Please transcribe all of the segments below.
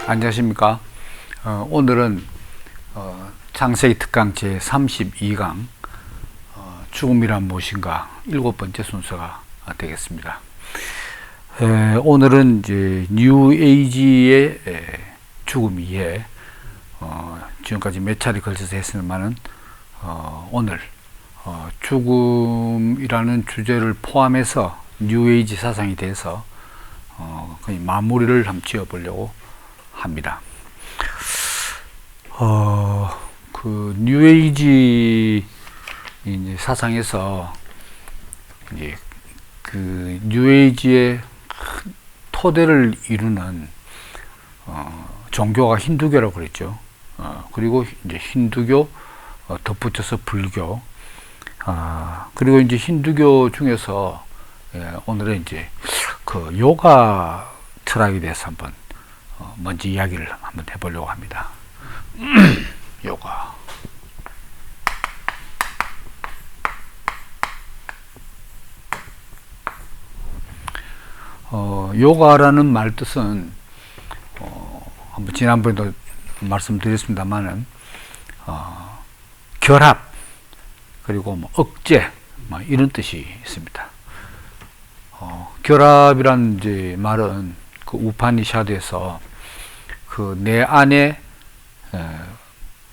안녕하십니까. 오늘은 창세기 특강 제 32강 죽음이란 무엇인가 7번째 순서가 되겠습니다. 오늘은 이제 뉴에이지의 죽음 이해 지금까지 몇 차례 걸쳐서 했으면은 오늘 죽음이라는 주제를 포함해서 뉴에이지 사상에 대해서 거의 마무리를 한번 지어보려고 합니다. 그 뉴에이지 이제 사상에서 이제 그 뉴에이지의 토대를 이루는 종교가 힌두교라고 그랬죠. 그리고 이제 힌두교 덧붙여서 불교. 그리고 이제 힌두교 중에서 오늘은 이제 그 요가 철학에 대해서 한번 먼저 이야기를 한번 해보려고 합니다. 요가. 요가라는 말 뜻은 한번 지난번에도 말씀드렸습니다만은 결합 그리고 뭐 억제 뭐 이런 뜻이 있습니다. 결합이란 이제 말은 그 우파니샤드에서 그 내 안에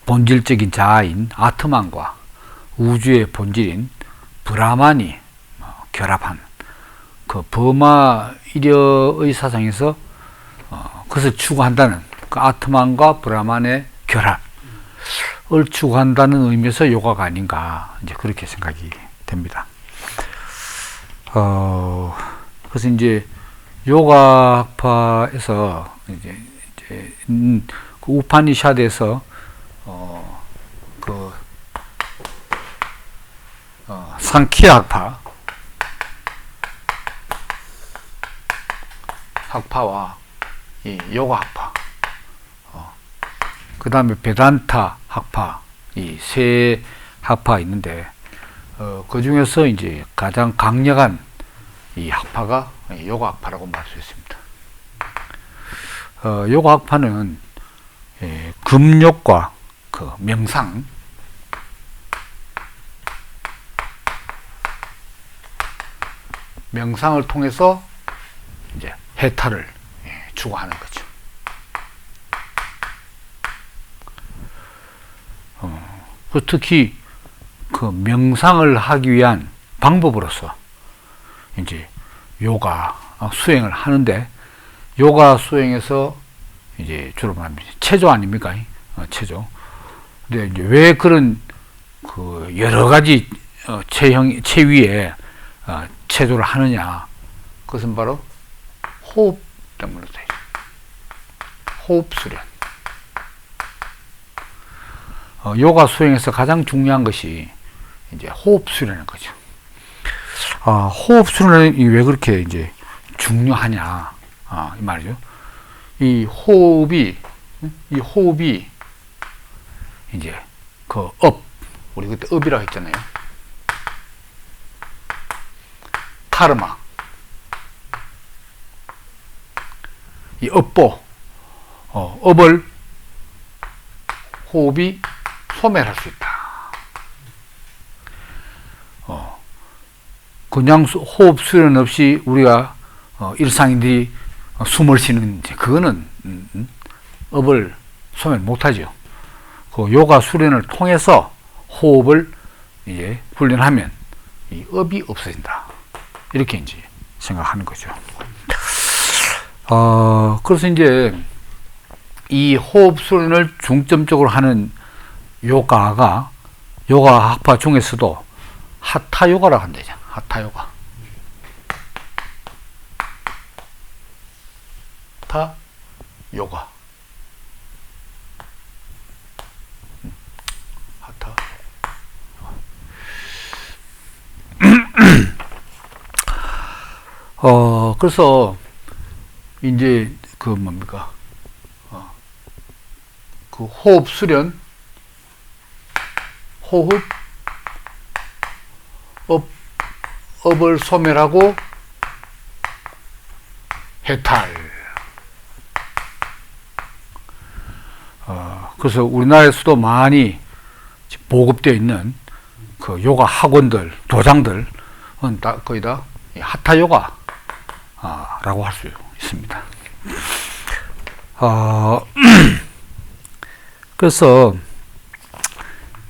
본질적인 자아인 아트만과 우주의 본질인 브라만이 결합한 그 버마 일여의 사상에서 그것을 추구한다는 그 아트만과 브라만의 결합을 추구한다는 의미에서 요가가 아닌가 이제 그렇게 생각이 됩니다. 그래서 이제 요가학파에서 이제 그 우파니샤드에서 상키야 학파와 이 요가 학파, 그 다음에 베단타 학파, 이 세 학파가 있는데, 그 중에서 이제 가장 강력한 이 학파가 요가 학파라고 말할 수 있습니다. 요가 학파는 금욕과 그 명상을 통해서 이제 해탈을 추구하는 거죠. 특히 그 명상을 하기 위한 방법으로서 이제 요가 수행을 하는데, 요가 수행에서 이제 주로 말하면 체조 아닙니까? 체조. 근데 이제 왜 그런 그 여러 가지 체위에 체조를 하느냐? 그것은 바로 호흡 때문에 돼요. 호흡 수련. 요가 수행에서 가장 중요한 것이 이제 호흡 수련인 거죠. 호흡 수련이 왜 그렇게 이제 중요하냐? 이 말이죠. 이 호흡이 이제 그 우리 그때 업이라고 했잖아요. 카르마. 이 업보, 업을 호흡이 소멸할 수 있다. 그냥 호흡 수련 없이 우리가 일상인들이 숨을 쉬는 그거는 업을 소멸 못하죠. 그 요가 수련을 통해서 호흡을 이제 훈련하면 이 업이 없어진다. 이렇게 이제 생각하는 거죠. 그래서 이제 이 호흡 수련을 중점적으로 하는 요가 학파 중에서도 하타 요가라고 한대죠. 하타 요가. 하타 요가. 하타. 그래서 이제 그 뭡니까? 그 호흡 수련, 호흡, 업을 소멸하고 해탈. 그래서 우리나라에서도 많이 보급되어 있는 그 요가 학원들, 도장들은 다 거의 다 하타 요가라고 할 수 있습니다. 그래서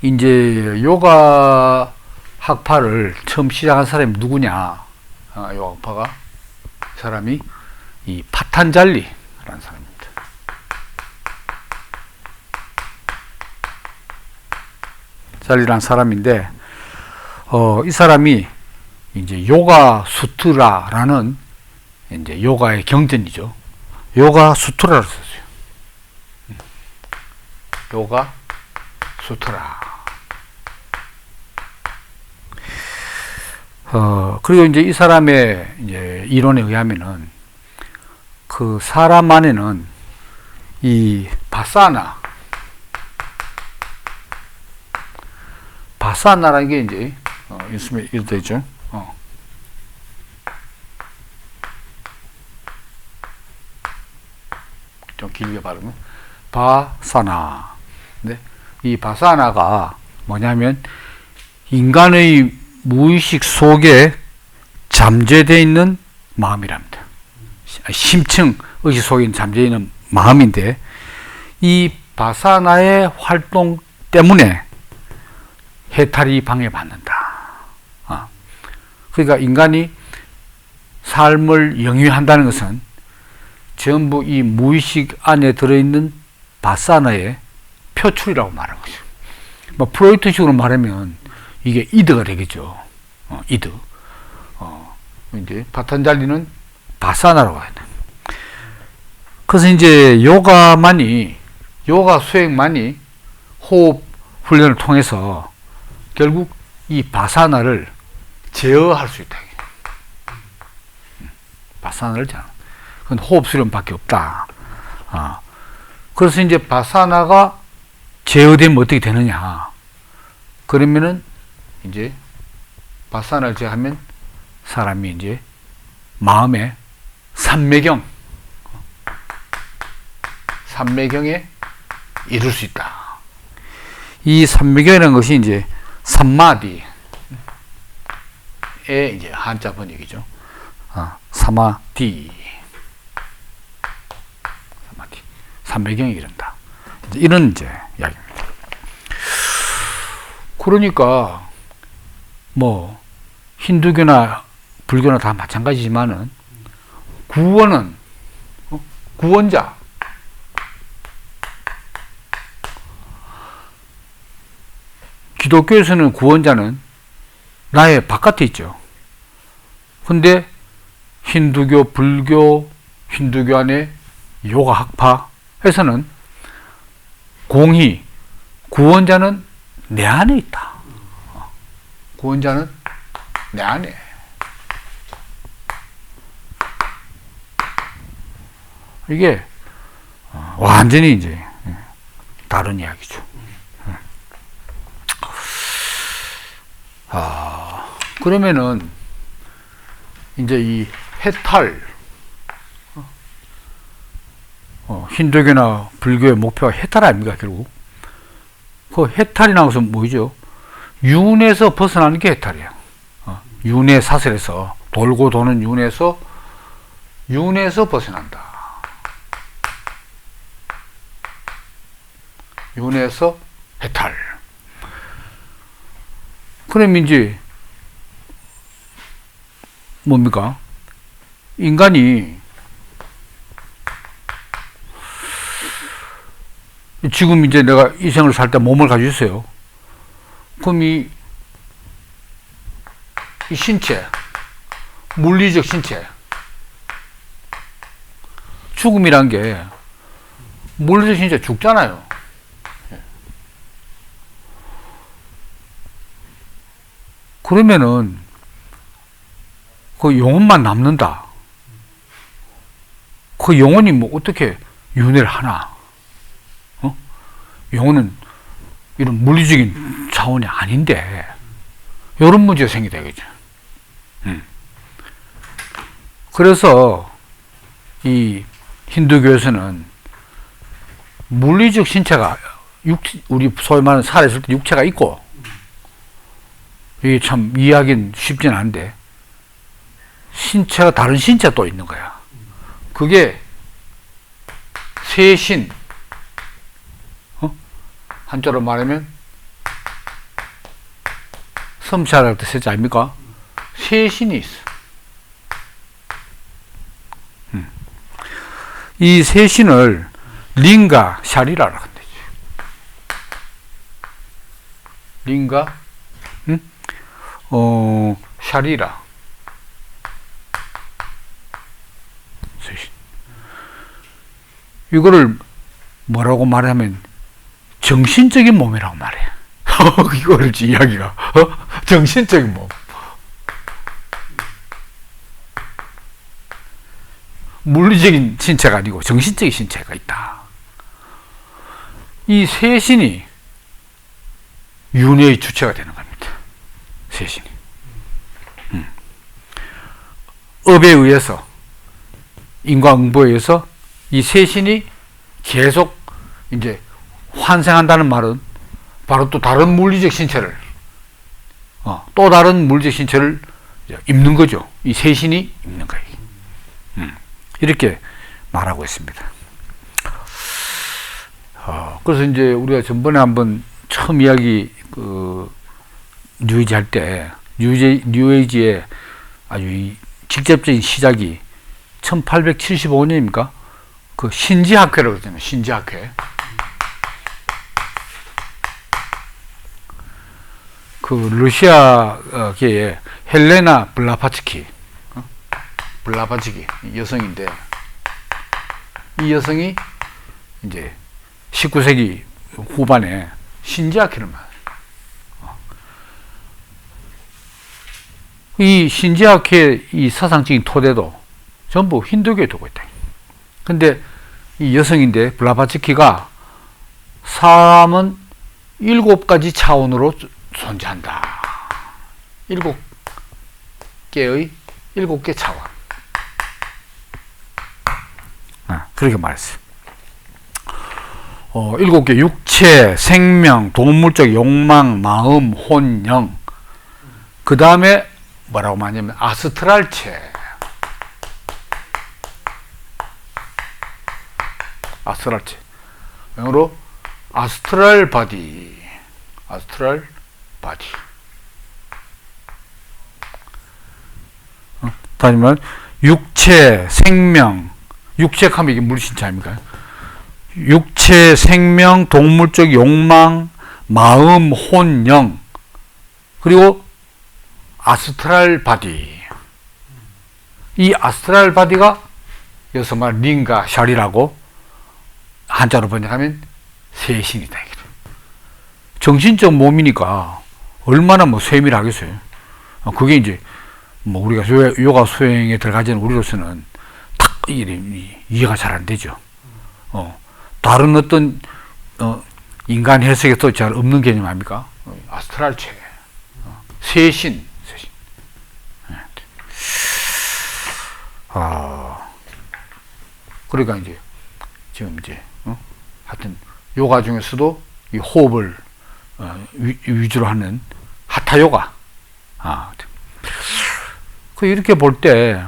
이제 요가 학파를 처음 시작한 사람이 누구냐? 요가 학파가 사람이 이 파탄잘리라는 사람입니다. 잘리라는 사람인데, 이 사람이 이제 요가 수트라라는 이제 요가의 경전이죠. 요가 수트라를 썼어요. 요가 수트라. 그리고 이제 이 사람의 이제 이론에 의하면은 그 사람 안에는 이 바사나라는 게 이제 있으면 이렇게 되죠. 좀 길게 발으면 바사나. 근데 이 바사나가 뭐냐면 인간의 무의식 속에 잠재되어 있는 마음이랍니다. 심층 의식 속에 잠재되어 있는 마음인데, 이 바사나의 활동 때문에 해탈이 방해받는다. 그러니까 인간이 삶을 영위한다는 것은 전부 이 무의식 안에 들어있는 바사나의 표출이라고 말하는 거죠. 뭐 프로이트식으로 말하면 이게 이드가 되겠죠. 이드. 이제 파탄잘리는 바사나라고 해야 돼. 그래서 이제 요가 수행만이 호흡 훈련을 통해서 결국 이 바사나를 제어할 수 있다. 바사나를 제어. 그건 호흡 수련밖에 없다. 그래서 이제 바사나가 제어되면 어떻게 되느냐? 그러면은 이제 바사나를 제어하면 사람이 이제 마음의 삼매경에 이룰 수 있다. 이 삼매경이라는 것이 이제 삼마디의 이제 한자 번역이죠. 사마디. 삼매경에 이른다. 이런 이제 이야기입니다. 그러니까 뭐 힌두교나 불교나 다 마찬가지지만은 구원은 구원자, 기독교에서는 구원자는 나의 바깥에 있죠. 근데 힌두교, 불교, 힌두교 안에 요가 학파에서는 공히 구원자는 내 안에 있다. 구원자는 내 안에. 이게 완전히 이제 다른 이야기죠. 그러면은 이제 이 해탈, 힌두교나 불교의 목표가 해탈 아닙니까, 결국? 그 해탈이라는 것은 뭐죠? 윤에서 벗어나는 게 해탈이에요. 윤의 사슬에서, 돌고 도는 윤에서 벗어난다. 윤에서 해탈. 그럼 이제 뭡니까? 인간이 지금 이제 내가 이 생을 살 때 몸을 가지고 있어요. 그럼 이 신체, 물리적 신체, 죽음이란 게 물리적 신체 죽잖아요. 그러면은 그 영혼만 남는다. 그 영혼이 뭐 어떻게 윤회를 하나? 영혼은 이런 물리적인 차원이 아닌데 이런 문제가 생기게 되겠죠. 그래서 이 힌두교에서는 물리적 신체가 우리 소위 말하는 살아있을 때 육체가 있고, 이게 참 이해하기는 쉽진 않은데, 신체가 다른 신체가 또 있는 거야. 그게 세신, 한자로 말하면 섬세할 때 세자 아닙니까? 세신이 있어. 이 세신을 링가 샤리라라고 한다. 링가 샤리라 세신. 이거를 뭐라고 말하면 정신적인 몸이라고 말해. 이거를 이야기가 정신적인 몸. 물리적인 신체가 아니고 정신적인 신체가 있다. 이 세신이 윤회의 주체가 되는 겁니다. 세신이. 업에 의해서, 인과응보에 의해서 이 세신이 계속 이제 환생한다는 말은 바로 또 다른 물리적 신체를, 또 다른 물리적 신체를 입는 거죠. 이 세신이 입는 거예요. 이렇게 말하고 있습니다. 그래서 이제 우리가 전번에 한번 처음 이야기, 뉴에이지 할 때, 뉴에이지의 아주 직접적인 시작이 1875년입니까? 그 신지학회라고 그러잖아요. 신지학회. 그 러시아계의 헬레나 블라바츠키 여성인데, 이 여성이 이제 19세기 후반에 신지학회를 말해요. 이 신지학회 이 사상적인 토대도 전부 힌두교에 두고 있다. 근데 이 여성인데 블라바츠키가 사람은 7가지 차원으로 존재한다. 7개 차원. 그렇게 말했어요. 7개 육체, 생명, 동물적 욕망, 마음, 혼, 영. 그 다음에 뭐라고 말하냐면 아스트랄체. 아스트랄체. 영어로 아스트랄 바디. 아스트랄 바디. 다시 말하면 육체, 생명. 육체하면 이게 물신체 아닙니까? 육체, 생명, 동물적 욕망, 마음, 혼, 영. 그리고 아스트랄 바디. 이 아스트랄 바디가 여기서 말 링가 샤리라고 한자로 번역하면 세신이다. 정신적 몸이니까 얼마나 뭐 세밀하겠어요. 그게 이제 뭐 우리가 요가 수행에 들어가지는 우리로서는 탁 이해가 잘 안 되죠. 다른 어떤 인간 해석에서 잘 없는 개념 아닙니까? 아스트랄체, 세신. 그러니까 이제 지금 이제 하여튼 요가 중에서도 이 호흡을 위주로 하는 하타 요가. 이렇게 볼 때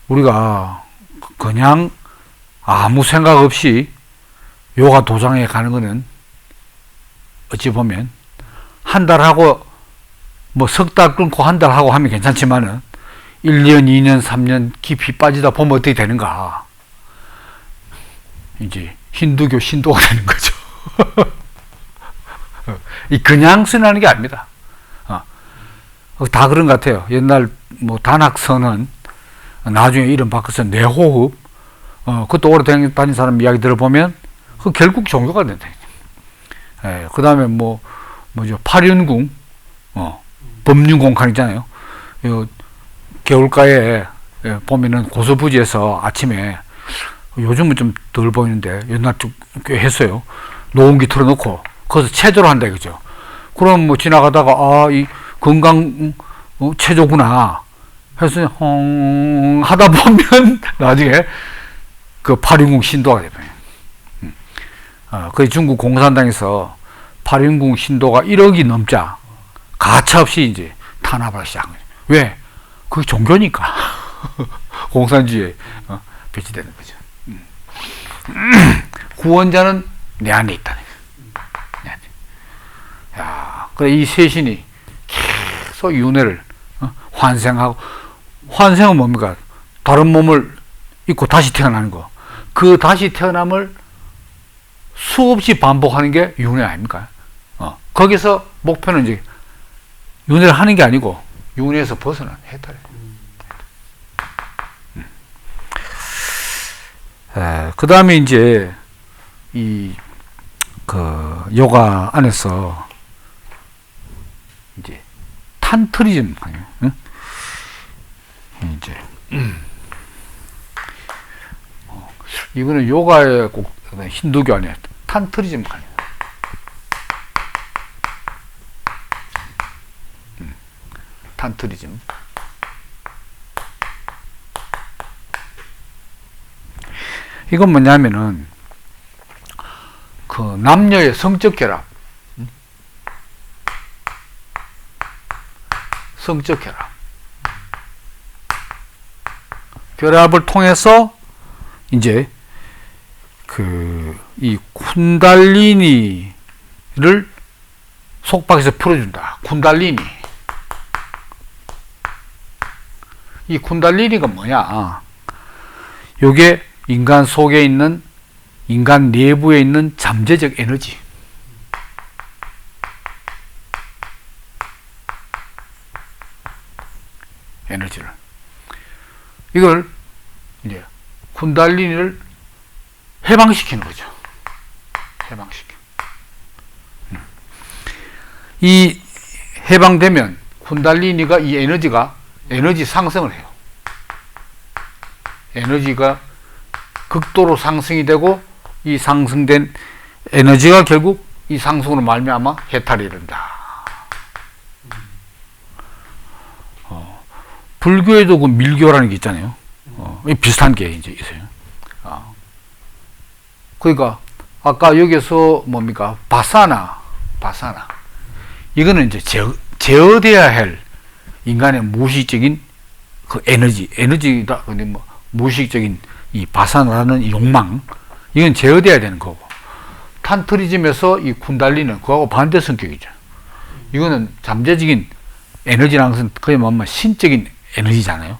우리가 그냥 아무 생각 없이 요가 도장에 가는 거는 어찌 보면 한 달 하고 뭐 석 달 끊고 한 달 하고 하면 괜찮지만은 1년, 2년, 3년 깊이 빠지다 보면 어떻게 되는가? 이제 힌두교 신도가 되는 거죠. 그냥 순하는 게 아닙니다. 다 그런 것 같아요. 옛날 뭐 단학서는 나중에 이름 바꿔서 내호흡, 그것도 오래 다닌 사람 이야기 들어보면 그 결국 종교가 된다. 그 다음에 뭐죠 파륜궁, 법륜공간 있잖아요. 겨울가에 보면은 고수부지에서 아침에 요즘은 좀 덜 보이는데 옛날 꽤 했어요. 노은기 틀어놓고 거기서 체조를 한다 이거죠. 그럼 뭐 지나가다가 이 건강 체조구나 해서 하다 보면 나중에 그 파륜궁 신도가 돼요. 그 중국 공산당에서 8인궁 신도가 1억이 넘자 가차없이 이제 탄압을 시작한 거죠. 왜? 그게 종교니까. 공산주의에 배치되는 거죠. 구원자는 내 안에 있다는 거예요. 야, 그래 이 세신이 계속 윤회를 환생하고, 환생은 뭡니까? 다른 몸을 입고 다시 태어나는 거. 그 다시 태어남을 수없이 반복하는 게 윤회 아닙니까? 거기서 목표는 이제 윤회를 하는 게 아니고 윤회에서 벗어나는 해탈이에요. 그 다음에 이제 그 요가 안에서 이제 탄트리즘, 이제 이거는 요가의 꼭 힌두교 아니에요. 탄트리즘 아니에요. 탄트리즘. 이건 뭐냐면은 그 남녀의 성적 결합, 성적 결합을 통해서 이제 이 쿤달리니를 속박에서 풀어준다. 쿤달리니. 이 쿤달리니가 뭐냐? 요게 인간 속에 있는, 인간 내부에 있는 잠재적 에너지. 에너지를. 이걸 이제 쿤달리니를 해방시키는 거죠. 해방시켜. 이 해방되면 쿤달리니가 이 에너지 상승을 해요. 에너지가 극도로 상승이 되고, 이 상승된 에너지가 결국 이 상승으로 말미암아 해탈이 된다. 불교에도 그 밀교라는 게 있잖아요. 비슷한 게 이제 있어요. 그러니까 아까 여기서 뭡니까? 바사나. 이거는 이제 제어돼야 할 인간의 무의식적인 그 에너지다. 근데 뭐 무의식적인 이 바사나라는 욕망, 이건 제어돼야 되는 거고, 탄트리즘에서 이 쿤달리는 그하고 반대 성격이죠. 이거는 잠재적인 에너지라는 것은 거의 뭐 신적인 에너지잖아요.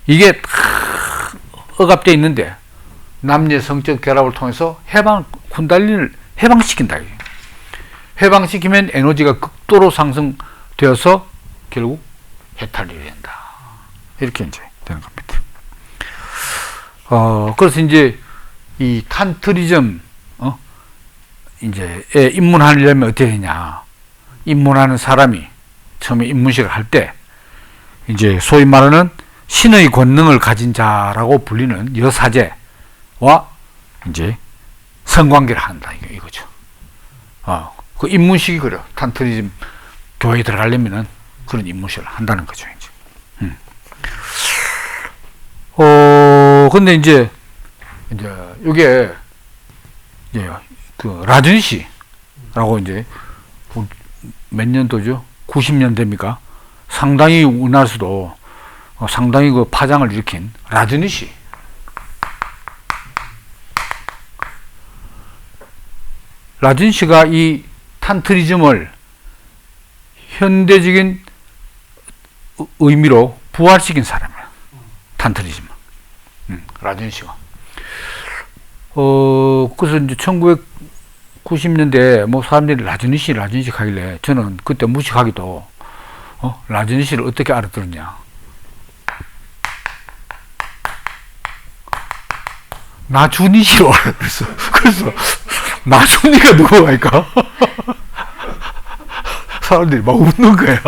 이게 억압되어 있는데 남녀 성적 결합을 통해서 쿤달리를 해방시킨다. 해방시키면 에너지가 극도로 상승되어서 결국 해탈이 된다. 이렇게 이제 되는 겁니다. 그래서 이제 이 탄트리즘, 이제에 입문하려면 어떻게 되냐. 입문하는 사람이 처음에 입문식을 할 때, 이제 소위 말하는 신의 권능을 가진 자라고 불리는 여사제와 이제 성관계를 한다. 이거죠. 그 입문식이 그래요. 탄트리즘 교회에 들어가려면은 그런 입문식을 한다는 거죠. 이제. 근데 이제 이게 그 라준시라고 이제 몇 년도죠? 90년대입니까? 상당히 우리나라에서도 상당히 그 파장을 일으킨 라준시. 라준시가 이 탄트리즘을 현대적인 의미로 부활시킨 사람이야. 탄트리즘. 라준시가. 그래서 이제 1990년대 뭐 사람들이 라준시 하길래 저는 그때 무식하기도 라준시를 어떻게 알아들었냐. 나준이시로 알아들었어. 그래서 나준이가 누구일까? 사람들이 막 웃는 거야.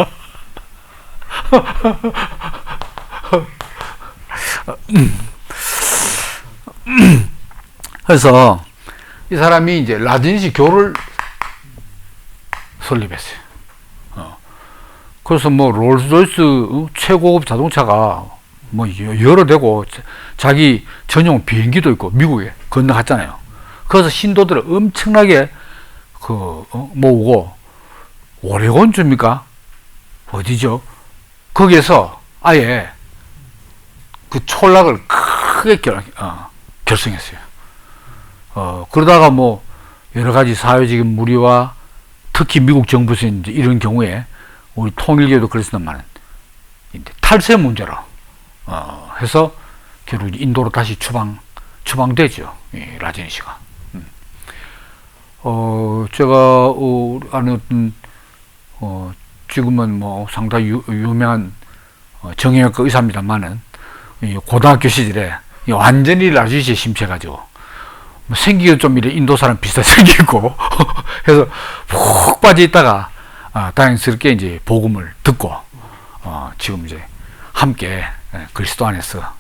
그래서 이 사람이 이제 라준시 교를 설립했어요. 그래서 뭐 롤스로이스 최고급 자동차가 뭐 여러 대고 자기 전용 비행기도 있고 미국에 건너갔잖아요. 그래서 신도들을 엄청나게 모으고, 오레곤 줍니까? 어디죠? 거기에서 아예 그 촌락을 크게 결성했어요. 그러다가 뭐 여러 가지 사회적인 무리와 특히 미국 정부에서 이제 이런 경우에 우리 통일교도 그랬었지만 탈세 문제로 해서 결국 인도로 다시 추방되죠. 라제니 씨가. 제가 아는 지금은 뭐 상당히 유명한 정형외과 의사입니다만은 고등학교 시절에 완전히 라제니 씨에 심취해가지고 생기가 좀 이래 인도 사람 비슷하게 생기고 해서 푹 빠져 있다가 다행스럽게 이제 복음을 듣고 지금 이제 함께 그리스도 안에서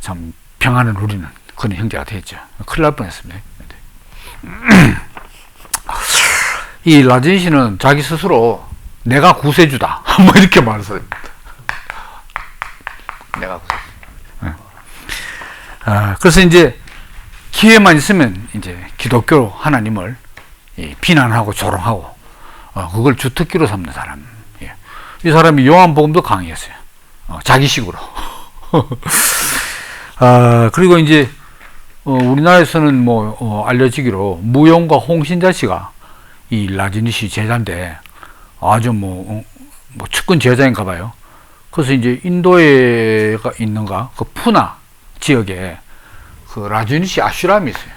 참 평안을 누리는 그런 형제가 됐죠. 큰일 날 뻔했습니다. 이 라제니 씨는 자기 스스로 내가 구세주다 뭐 이렇게 말했어요. 내가 구세주. 그래서 이제 기회만 있으면 이제 기독교 하나님을 비난하고 조롱하고 그걸 주특기로 삼는 사람. 이 사람이 요한복음도 강의했어요. 자기식으로. 그리고 이제 우리나라에서는 뭐 알려지기로 무용과 홍신자 씨가 이 라제니 씨 제자인데 아주 뭐 측근 제자인가 봐요. 그래서 이제 인도에 있는가 그 푸나 지역에 그 라제니 씨 아슈람이 있어요.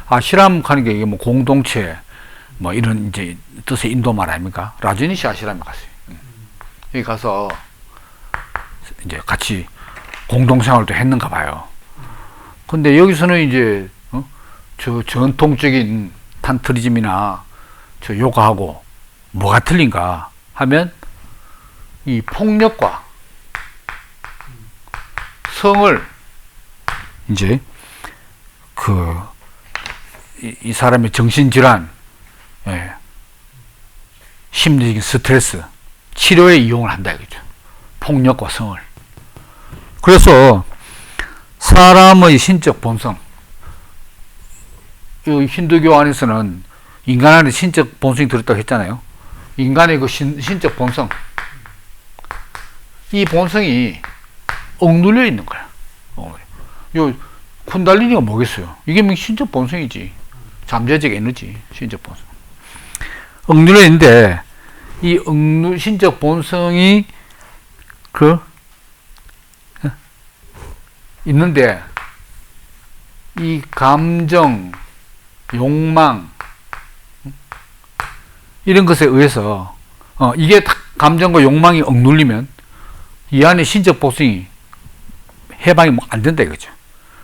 아슈람 하는 게 이게 뭐 공동체 뭐 이런 이제 뜻의 인도 말 아닙니까? 라제니 씨 아슈람에 갔어요. 여기 가서 이제 같이 공동생활도 했는가 봐요. 근데 여기서는 이제 저 전통적인 탄트리즘이나 저 요가하고 뭐가 틀린가 하면 이 폭력과 성을 이제 이 사람의 정신질환, 심리적인 스트레스 치료에 이용을 한다 이거죠. 폭력과 성을. 그래서 사람의 신적 본성, 이 힌두교 안에서는 인간 안에 신적 본성이 들었다고 했잖아요. 인간의 그 신적 본성, 이 본성이 억눌려 있는 거야. 요 쿤달리니가 뭐겠어요? 이게 뭐 신적 본성이지. 잠재적 에너지, 신적 본성. 억눌려 있는데 이 신적 본성이 있는데 이 감정, 욕망 이런 것에 의해서 이게 감정과 욕망이 억눌리면 이 안에 신적 본성이 해방이 안 된다 이거죠.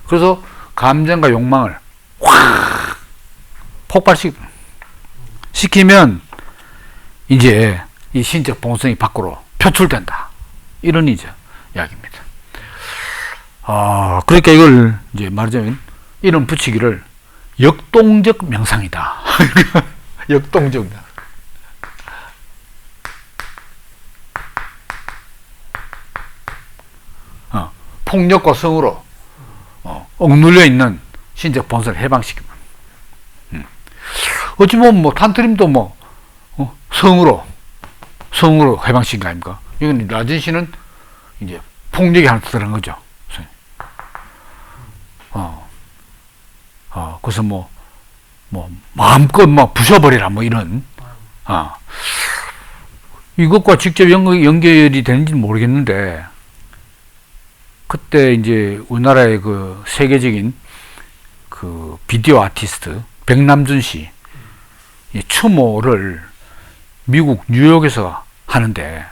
그래서 감정과 욕망을 확 폭발시키면 이제 이 신적 본성이 밖으로 표출된다. 이런 이야기입니다. 그러니까 이걸 이제 말하자면 이름 붙이기를 역동적 명상이다. 역동적 명상. 폭력과 성으로 억눌려 있는 신적 본성을 해방시키면. 어찌 보면 뭐 탄트림도 뭐 성으로 해방시킨 거 아닙니까? 이건 라제니 씨는 이제 폭력이 하나 들어간 거죠. 그래서 뭐 마음껏 부셔버리라 뭐 이런 이것과 직접 연결이 되는지는 모르겠는데 그때 이제 우리나라의 그 세계적인 그 비디오 아티스트 백남준 씨 추모를 미국 뉴욕에서 하는데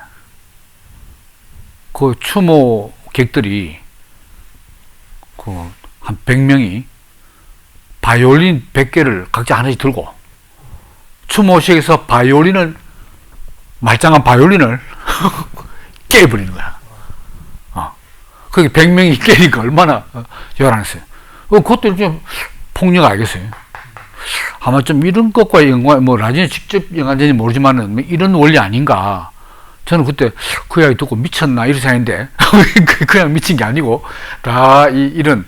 그 추모객들이 한 100명이 바이올린 100개를 각자 하나씩 들고 추모식에서 말짱한 바이올린을 깨버리는 거야. 그게 100명이 깨니까 얼마나 요란했어요. 그것도 좀 폭력 알겠어요. 아마 좀 이런 것과 연관, 라제니 직접 연관되는지 모르지만은 이런 원리 아닌가 저는 그때 그 이야기 듣고 미쳤나 이렇게 생각했는데 그냥 미친 게 아니고 다 이런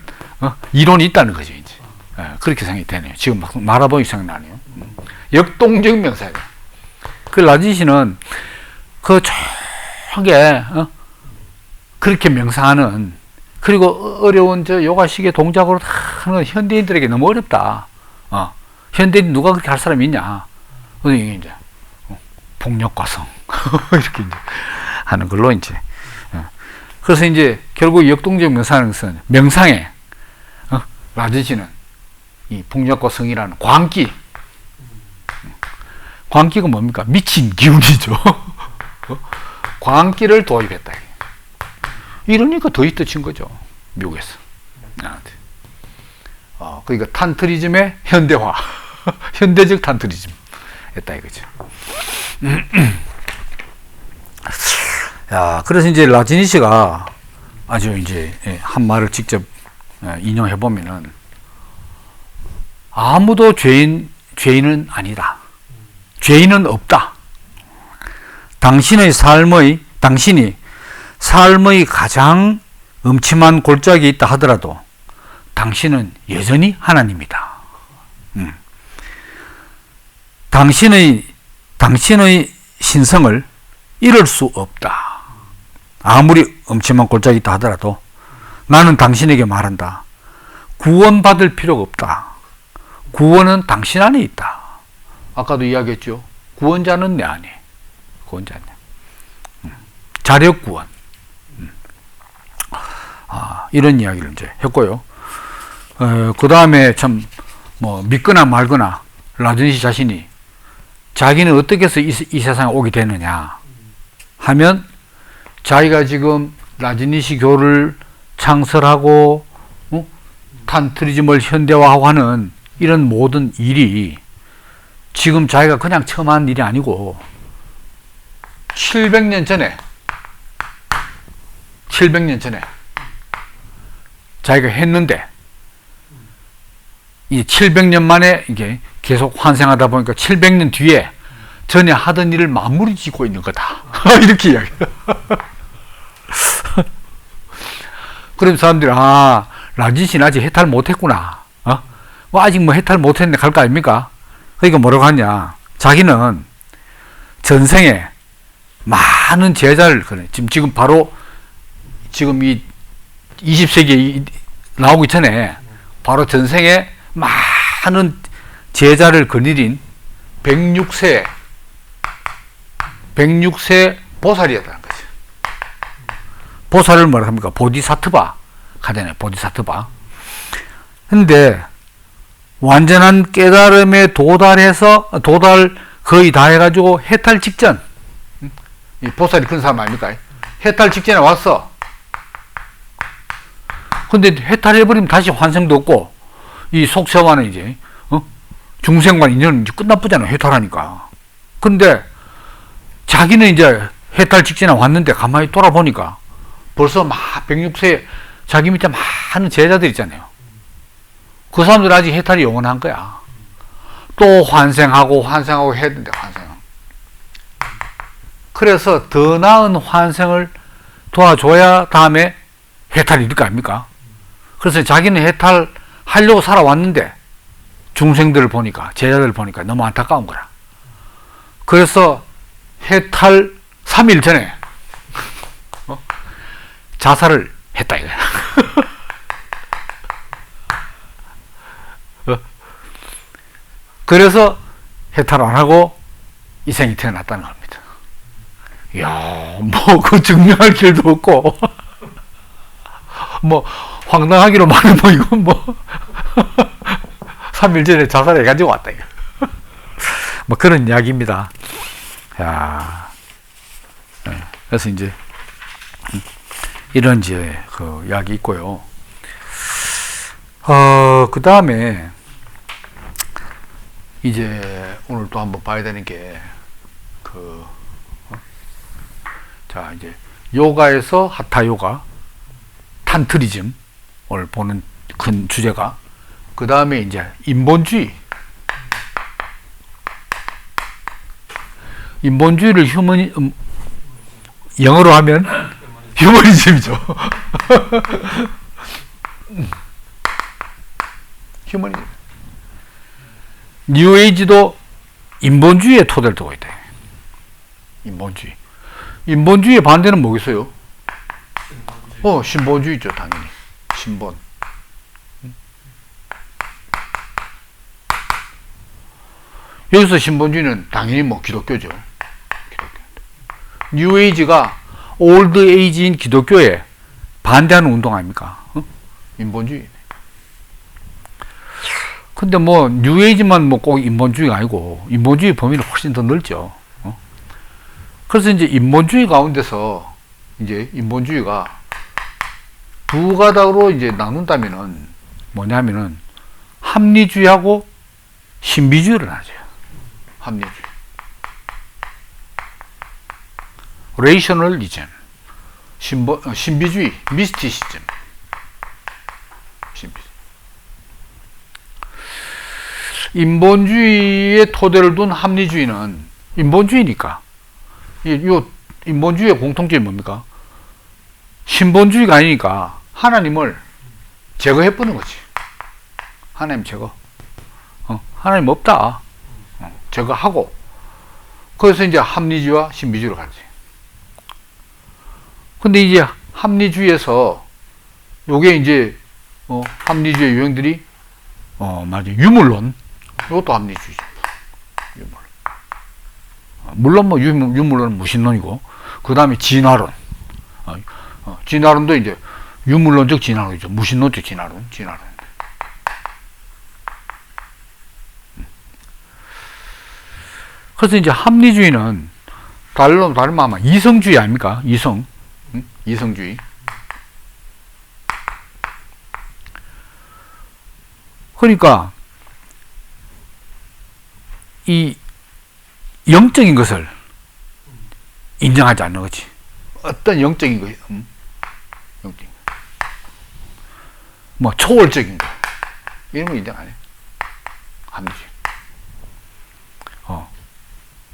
이론이 있다는 거죠. 이제 그렇게 생각이 되네요. 지금 막 말아보니 생각나네요. 역동적 명사예요. 그 라진 씨는 그 조게 그렇게 명상하는, 그리고 어려운 저 요가식의 동작으로 다 하는 건 현대인들에게 너무 어렵다. 현대인 누가 그렇게 할 사람이 있냐? 이게 이제 폭력과성 이렇게 이제 하는 걸로 이제. 그래서 이제 결국 역동적 명상하는 것은 명상에 라진 씨는 이 폭력과성이라는 광기. 광기가 뭡니까? 미친 기운이죠. 광기를 도입했다. 이러니까 더 히트친 거죠. 미국에서. 그러니까 탄트리즘의 현대화. 현대적 탄트리즘. 했다 이거죠. 야, 그래서 이제 라지니 씨가 아주 이제 한 말을 직접 인용해 보면은, 아무도 죄인은 아니다. 죄인은 없다. 당신이 삶의 가장 음침한 골짜기에 있다 하더라도 당신은 여전히 하나님이다. 당신의 신성을 잃을 수 없다. 아무리 음침한 골짜기에 있다 하더라도 나는 당신에게 말한다. 구원받을 필요가 없다. 구원은 당신 안에 있다. 아까도 이야기했죠. 구원자는 내 안에. 구원자는. 자력 구원. 이런 이야기를 이제 했고요. 그 다음에 참, 믿거나 말거나, 라진 씨 자신이 자기는 어떻게 해서 이 세상에 오게 되느냐 하면, 자기가 지금 라지니시 교를 창설하고, 탄트리즘을 현대화하고 하는 이런 모든 일이 지금 자기가 그냥 처음 한 일이 아니고, 700년 전에 자기가 했는데, 이 700년 만에 이게 계속 환생하다 보니까 700년 뒤에 전에 하던 일을 마무리 짓고 있는 거다. 이렇게 이야기해요. 그럼 사람들이, 라진 씨는 아직 해탈 못했구나. 아직 해탈 못했는데 갈 거 아닙니까? 그러니까 뭐라고 하냐. 자기는 전생에 많은 제자를, 지금 바로 지금 이 20세기에 나오기 전에 바로 전생에 많은 제자를 거느린 106세 보살이었다는 거죠. 보살을 뭐라 합니까? 보디사트바 하잖아요. 보디사트바. 근데 완전한 깨달음에 도달 거의 다 해가지고 해탈 직전, 이 보살이 그런 사람 아닙니까? 해탈 직전에 왔어. 근데 해탈해버리면 다시 환생도 없고, 이 속세와는 이제 중생과 인연은 이제 끝나쁘잖아요. 해탈하니까. 근데 자기는 이제 해탈 직전에 왔는데 가만히 돌아보니까 벌써 막 106세 자기 밑에 많은 제자들 있잖아요. 그 사람들 아직 해탈이 영원한 거야. 또 환생하고 해야 되는데, 환생. 그래서 더 나은 환생을 도와줘야 다음에 해탈이 될 거 아닙니까? 그래서 자기는 해탈하려고 살아왔는데 중생들을 보니까, 제자들을 보니까 너무 안타까운 거라. 그래서 해탈 3일 전에 자살을 했다 이거야. 그래서 해탈 안 하고 이생이 태어났다는 겁니다. 이야, 그 증명할 길도 없고, 황당하기로만은 이건 3일 전에 자살해가지고 왔다 이거. 그런 이야기입니다. 야, 그래서 이제 이런 이제 그 이야기 있고요. 그 다음에 이제 오늘 또 한번 봐야 되는 게 자, 이제 요가에서 하타 요가, 탄트리즘을 보는 큰 주제가, 그 다음에 이제 인본주의를 영어로 하면 휴머니즘이죠. 휴머니즘. 뉴에이지도 인본주의의 토대를 두고 있다. 인본주의. 인본주의의 반대는 뭐겠어요? 신본주의죠, 당연히. 신본. 여기서 신본주의는 당연히 뭐 기독교죠. 기독교. 뉴에이지가 올드에이지인 기독교에 반대하는 운동 아닙니까? 인본주의. 근데 뭐 뉴에이지만 뭐 꼭 인본주의가 아니고 인본주의 범위는 훨씬 더 넓죠. 그래서 이제 인본주의 가운데서 이제 인본주의가 두 가닥으로 이제 나눈다면은 뭐냐면은 합리주의하고 신비주의를 나눠요. 합리주의. 레이셔널리즘. 신비주의, 미스티시즘. 신비주의. 인본주의의 토대를 둔 합리주의는 인본주의니까. 이 인본주의의 공통점이 뭡니까? 신본주의가 아니니까 하나님을 제거해버리는 거지. 하나님 제거. 하나님 없다. 제거하고. 그래서 이제 합리주의와 신비주의로 가지. 근데 이제 합리주의에서 요게 이제 합리주의 유형들이 맞아. 유물론. 이것도 합리주의죠. 유물론. 물론 뭐 유물론은 무신론이고, 그 다음에 진화론. 진화론도 이제 유물론적 진화론이죠. 무신론적 진화론. 그래서 이제 합리주의는 다르면 아마 이성주의 아닙니까? 이성주의. 그러니까 이 영적인 것을 인정하지 않는 거지. 어떤 영적인 거, 영적인 거. 뭐 초월적인 거 이런 거 인정 안 해. 합리주의.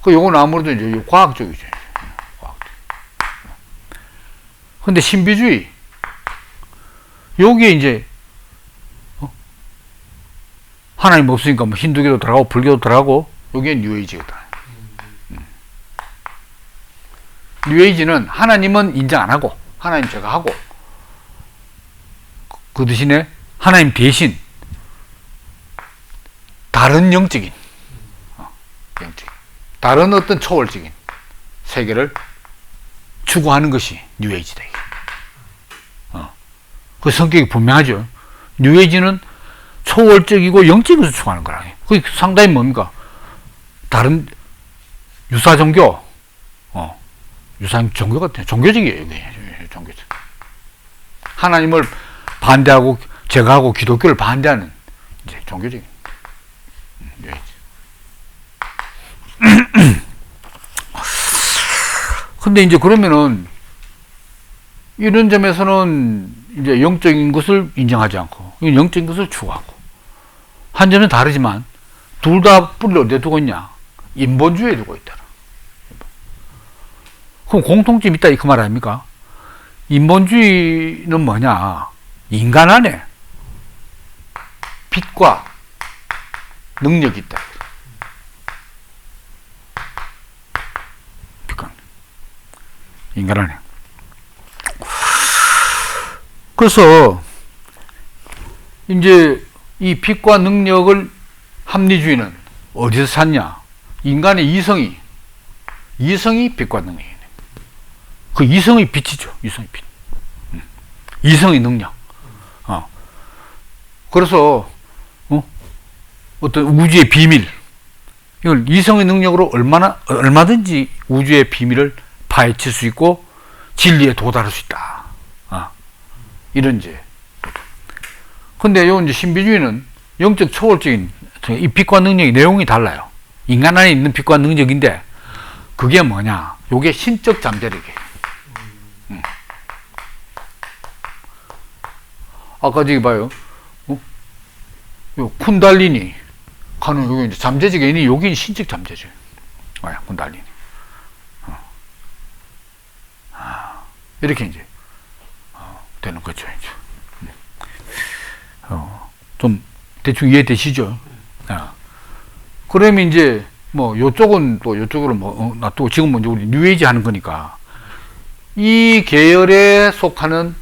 요건 아무래도 이제 과학적이죠. 과학적. 근데 신비주의, 여기에 이제, 하나님 없으니까 뭐 힌두교도 들어가고, 불교도 들어가고, 여기에 뉴에이지거든. 뉴에이지는 하나님은 인정 안 하고, 하나님 제거하고, 그 대신에 하나님 대신, 다른 영적인, 다른 어떤 초월적인 세계를 추구하는 것이 뉴에이지다. 그 성격이 분명하죠. 뉴에이지는 초월적이고 영적인 것을 추구하는 거라. 그게 상당히 뭡니까? 다른 유사 종교, 유사 종교 같아요. 종교적이에요. 종교적. 하나님을 반대하고 제거하고 기독교를 반대하는 이제 종교적인 뉴에이지. 근데 이제 그러면은 이런 점에서는 이제 영적인 것을 인정하지 않고 영적인 것을 추구하고 한 점은 다르지만 둘 다 뿌리를 어디에 두고 있냐? 인본주의에 두고 있다. 그럼 공통점이 있다 그 말 아닙니까? 인본주의는 뭐냐? 인간 안에 빛과 능력이 있다. 인간 안에. 그래서 이제 이 빛과 능력을 합리주의는 어디서 찾냐? 인간의 이성이 빛과 능력이네. 그 이성의 빛이죠. 이성의 빛. 이성의 능력. 그래서 어떤 우주의 비밀, 이걸 이성의 능력으로 얼마든지 우주의 비밀을 파헤칠 수 있고 진리에 도달할 수 있다. 이런 이제. 근데 요 이제 신비주의는 영적 초월적인 이 빛과 능력의 내용이 달라요. 인간 안에 있는 빛과 능력인데 그게 뭐냐? 요게 신적 잠재력이에요. 아까 저기 봐요. 요 쿤달리니 가는 여기 이제 잠재적 애니 여기 신적 잠재적. 쿤달리니. 이렇게 이제 되는 거죠. 이제. 좀 대충 이해되시죠? 그러면 이제 뭐 요쪽은 또 요쪽으로 뭐 놔두고 지금은 이제 우리 뉴에이지 하는 거니까 이 계열에 속하는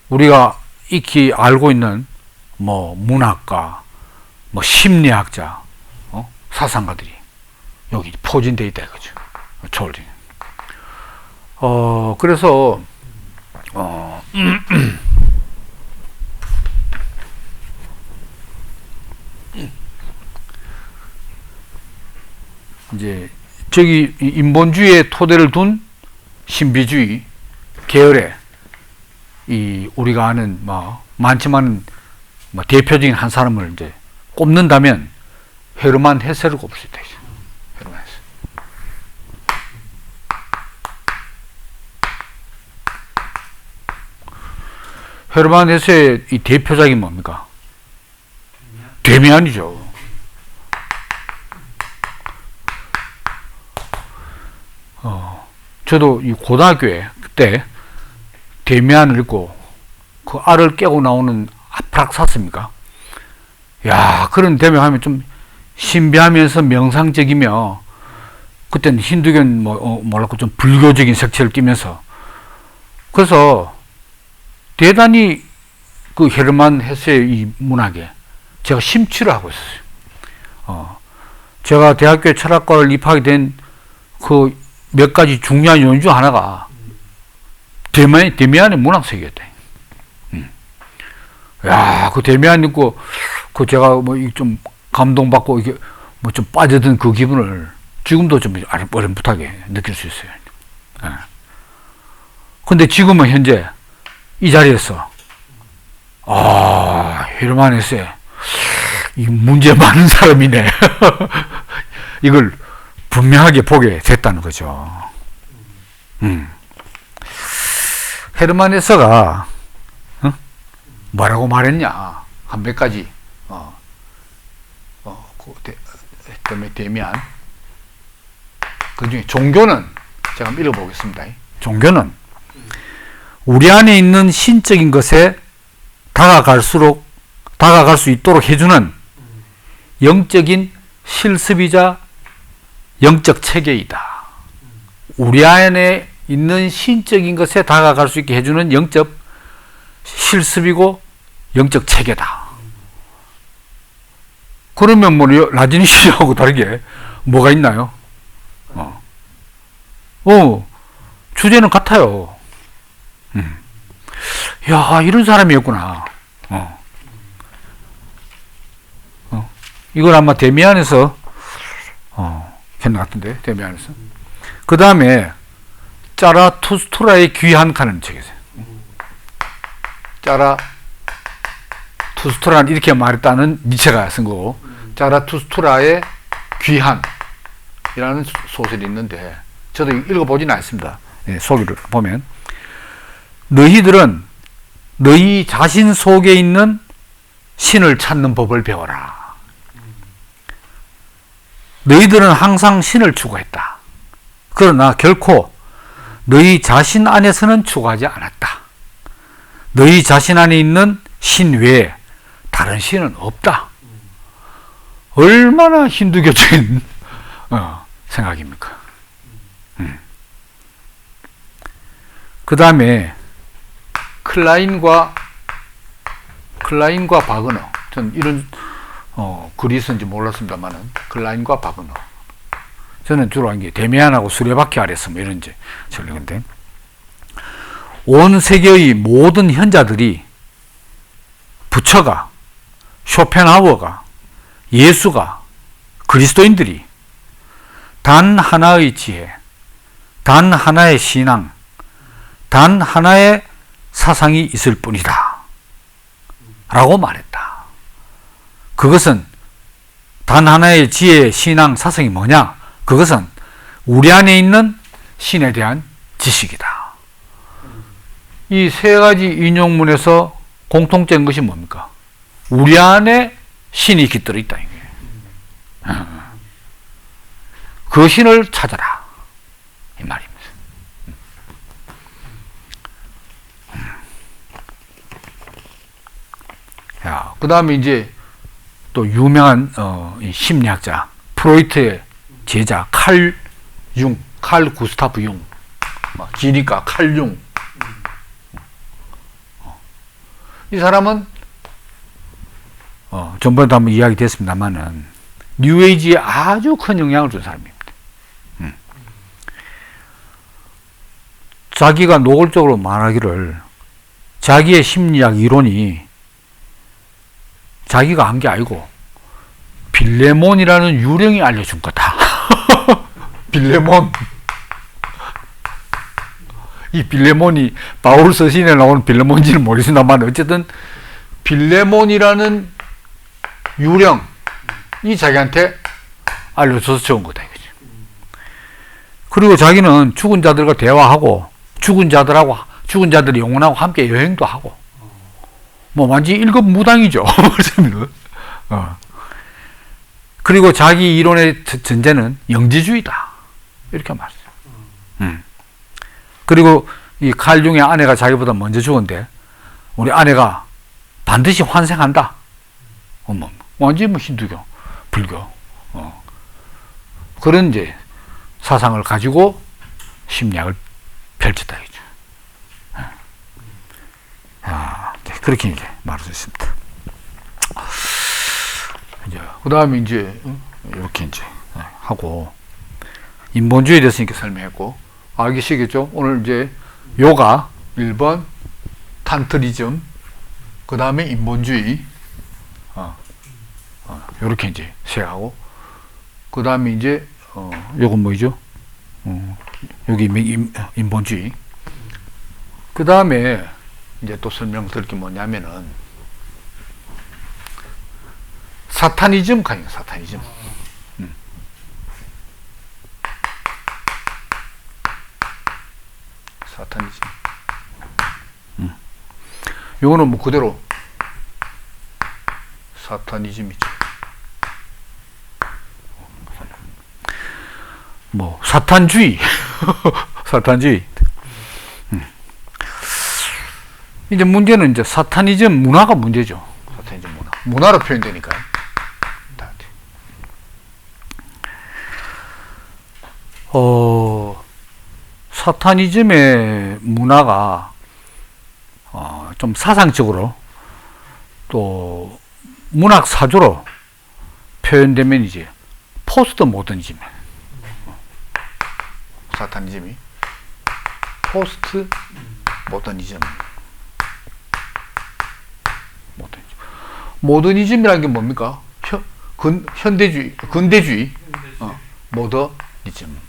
우리가 익히 알고 있는 뭐 문학가, 뭐 심리학자, 사상가들이 여기 포진되어 있다 이거죠. 초월이. 그래서 이제 저기 인본주의의 토대를 둔 신비주의 계열에 이 우리가 아는 뭐 많지만 뭐 대표적인 한 사람을 이제 꼽는다면 헤르만 헤세를 꼽을 수 있다. 헤르만 헤세. 헤르만 헤세의 이 대표작이 뭡니까? 데미안이죠. 저도 이 고등학교에 그때 데미안을 읽고 그 알을 깨고 나오는 아프락사스입니까? 야, 그런 데미안하면 좀 신비하면서 명상적이며 그때는 힌두교는 뭐랄까 좀 불교적인 색채를 띠면서 그래서 대단히 그 헤르만 헤세의 이 문학에 제가 심취를 하고 있었어요. 제가 대학교 철학과를 입학하게 된 그 몇 가지 중요한 요인 중 하나가 데미안의 문학세계였다. 야, 그 데미안 읽고 그 제가 뭐 좀 감동받고 이게 뭐 좀 빠져든 그 기분을 지금도 좀 어렴풋하게 느낄 수 있어요. 근데 지금은 현재 이 자리에서 헤르만 헤세 이 문제 많은 사람이네. 이걸 분명하게 보게 됐다는 거죠. 헤르만 헤세가 뭐라고 말했냐 한 몇 가지 데미안 그 중에 종교는 제가 한번 읽어보겠습니다. 종교는 우리 안에 있는 신적인 것에 다가갈 수 있도록 해주는 영적인 실습이자 영적 체계이다. 우리 안에 있는 신적인 것에 다가갈 수 있게 해주는 영적 실습이고 영적 체계다. 그러면 뭐 라디니시하고 다르게 뭐가 있나요? 주제는 같아요. 야, 이런 사람이었구나. 이걸 아마 데미안에서 했는 것 같은데, 데미안에서. 그 다음에 짜라투스트라의 귀한 칸을 책이세요. 짜라투스트라는 이렇게 말했다는 니체가 쓴 거고, 짜라투스트라의 귀한이라는 소설이 있는데 저도 읽어보지는 않습니다. 소개를 보면 너희들은 너희 자신 속에 있는 신을 찾는 법을 배워라. 너희들은 항상 신을 추구했다. 그러나 결코 너희 자신 안에서는 추구하지 않았다. 너희 자신 안에 있는 신 외에 다른 신은 없다. 얼마나 힌두교적인 생각입니까? 그 다음에 클라인과 바그너, 전 이런 글이 있었는지 몰랐습니다만은 클라인과 바그너, 저는 주로 한 게 데미안하고 수레바퀴 아래서 뭐 이런 제 전력인데, 온 세계의 모든 현자들이 부처가, 쇼펜하우어가, 예수가, 그리스도인들이 단 하나의 지혜, 단 하나의 신앙, 단 하나의 사상이 있을 뿐이다 라고 말했다. 그것은 단 하나의 지혜, 신앙, 사상이 뭐냐? 그것은 우리 안에 있는 신에 대한 지식이다. 이 세 가지 인용문에서 공통적인 것이 뭡니까? 우리 안에 신이 깃들어 있다. 이게. 그 신을 찾아라. 이 말입니다. 그 다음에 이제 또 유명한 이 심리학자 프로이트의 제자 칼 구스타프 융, 기니까 칼 융. 이 사람은 전번에도 한번 이야기 됐습니다만은 뉴에이지에 아주 큰 영향을 준 사람입니다. 자기가 노골적으로 말하기를 자기의 심리학 이론이 자기가 한 게 아니고 빌레몬이라는 유령이 알려준 거다. 빌레몬. 이 빌레몬이 바울 서신에 나오는 빌레몬인지는 모르겠습니다만 어쨌든 빌레몬이라는 유령이 자기한테 알려줘서 좋은 거다 이거죠. 그리고 자기는 죽은 자들과 대화하고 죽은 자들의 영혼하고 함께 여행도 하고 뭐 완전히 일급 무당이죠. 그리고 자기 이론의 전제는 영지주의다 이렇게 말했어요. 그리고 이 칼 융의 아내가 자기보다 먼저 죽었는데 우리 아내가 반드시 환생한다. 완전히 뭐 힌두교, 불교 그런 이제 사상을 가지고 심리학을 펼쳤다 이죠. 그렇게 이제 말할 수 있습니다. 그 다음에 이제 이렇게 이제 하고 인본주의에 대해서 이렇게 설명했고 알겠시겠죠? 오늘 이제 요가 1번 탄트리즘, 그 다음에 인본주의, 요렇게 이제 시작하고, 그 다음에 이제, 요건 뭐죠? 여기 인본주의. 그 다음에 이제 또 설명드릴 게 뭐냐면은, 사타니즘 가요, 사타니즘. 사타니즘. 요거는 뭐 그대로 사타니즘이죠. 뭐 사탄주의. 사탄주의. 이제 문제는 이제 사타니즘 문화가 문제죠. 사타니즘 문화로 표현되니까요. 사타니즘의 문화가 좀 사상적으로 또 문학 사조로 표현되면 이제 포스트 모더니즘. 사타니즘이 포스트 모더니즘. 모더니즘이라는 게 뭡니까? 현대주의, 근대주의. 모더니즘.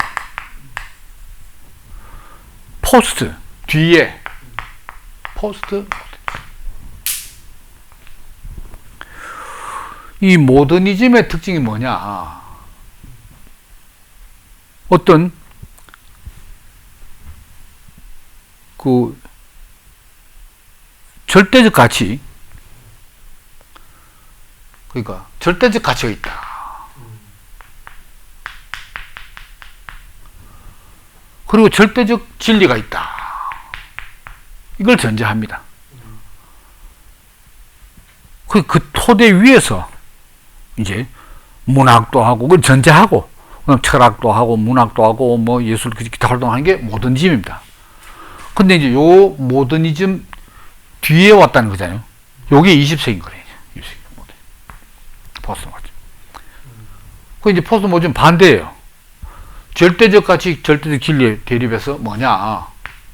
포스트 뒤에 포스트. 이 모더니즘의 특징이 뭐냐? 어떤 그 절대적 가치, 그러니까 절대적 가치가 있다. 그리고 절대적 진리가 있다. 이걸 전제합니다. 그 토대 위에서 이제 문학도 하고, 그걸 전제하고, 그다음 철학도 하고, 문학도 하고, 뭐 예술 기타 활동하는 게 모더니즘입니다. 근데 이제 요 모더니즘 뒤에 왔다는 거잖아요. 요게 20세기인 거예요. 20세기 모더니즘. 포스트 모더니즘. 그 이제 포스트 모더니즘 반대예요. 절대적 가치, 절대적 진리에 대립해서 뭐냐?